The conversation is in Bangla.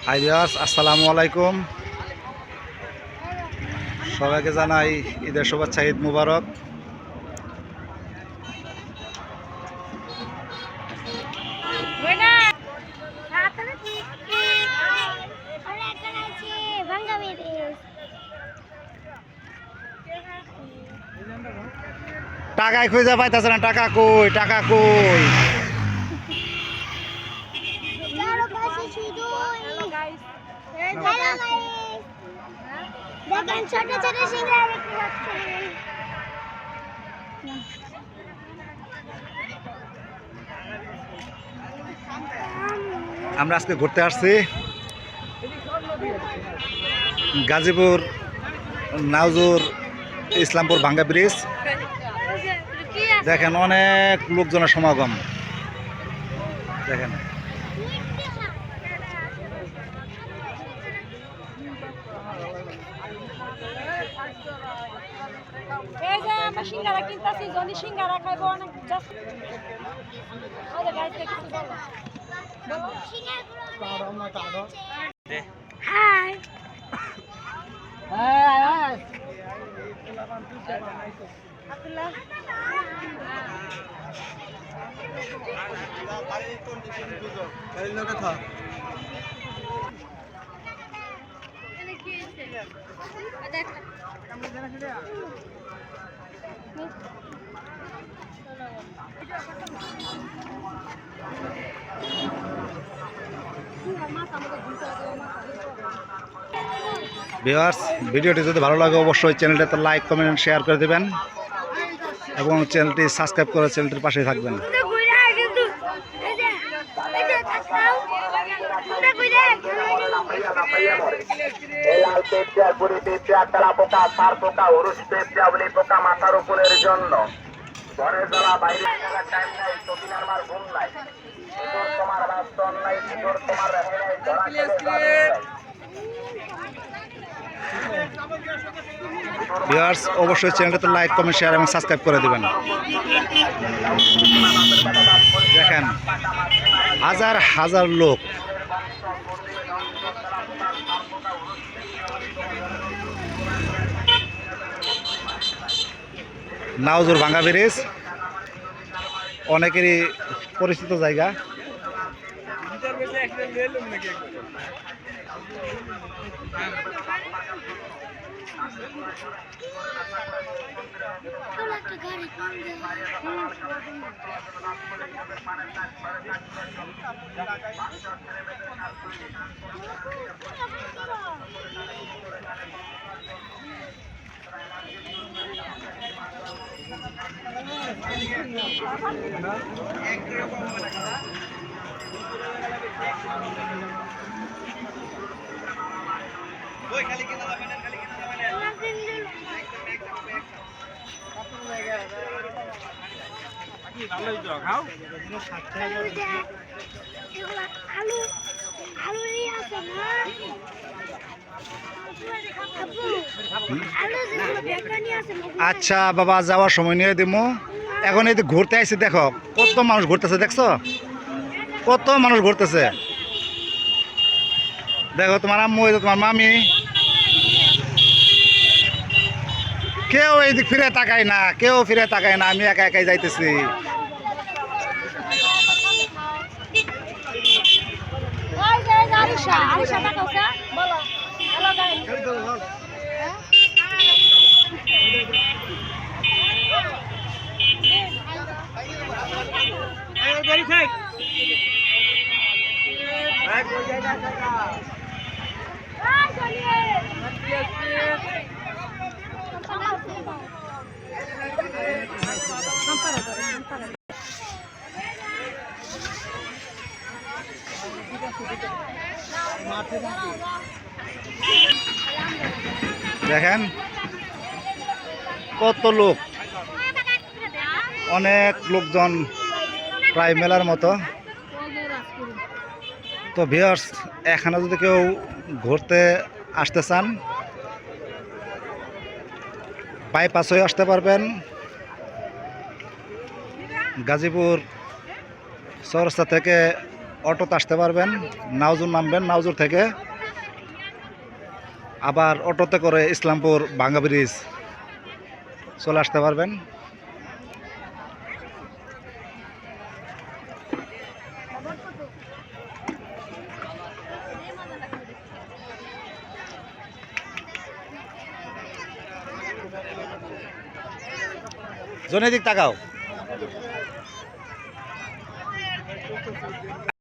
হাই ভিউয়ার্স, আসসালামু আলাইকুম। সবাইকে জানাই ঈদের শুভেচ্ছা, ঈদ মুবারক। টাকায় খুঁজে পাইতেছে না, টাকা কই, টাকা কই? দেখেন ছোট ছোট সিঙ্গারা বিক্রি হচ্ছে। আমরা আজকে ঘুরতে আসছি গাজীপুর নাউজুর ইসলামপুর ভাঙ্গা ব্রিজ। দেখেন অনেক লোকজনের সমাগম। দেখেন এই যে আমরা সিঙ্গারা কিনতেছি, জনি সিঙ্গারা খাইবো অনেক। হাই ভিউয়ার্স, ভিডিওটি যদি ভালো লাগে অবশ্যই চ্যানেলটাতে লাইক, কমেন্ট, শেয়ার করে দেবেন এবং চ্যানেলটি সাবস্ক্রাইব করে চ্যানেলটির পাশে থাকবেন। মাথার উপরের জন্য ঘরে জ্বালা বাইরে টাইম নাই, চকিনার মার ঘুম নাই, তোমার বাস্তব নাই, তোমার ভিউয়ার্স, অবশ্যই চ্যানেলটাতে লাইক, কমেন্ট, শেয়ার এবং সাবস্ক্রাইব করে দেবেন। দেখেন হাজার হাজার লোক। নাউজুর ভাঙ্গা ব্রিজ অনেকেরই পরিচিত জায়গা। আচ্ছা বাবা, যাওয়ার সময় নিয়ে দিমু। এখন এই ঘুরতে আইছি, দেখো কত মানুষ ঘুরতেছে, দেখছো কত মানুষ ঘুরতেছে। দেখো তোমার আম্মু, তোমার মামি, কেউ এই দিক ফিরে তাকায় না, কেউ ফিরে তাকায় না। আমি একা একাই যাইতেছি। দেখেন কত লোক, অনেক লোকজন, প্রায় মেলার মতো। তো ভিউয়ার্স, এখানে যদি কেউ ঘুরতে আসতে চান বাইপাস হয়ে আসতে পারবেন। গাজীপুর চৌরাস্তা থেকে অটোতে আসতে পারবেন, নাউজুর নামবেন, নাউজুর থেকে আবার অটোতে করে ইসলামপুর ভাঙ্গা ব্রিজ চলে আসতে পারবেন। জনের দিক তাকাও।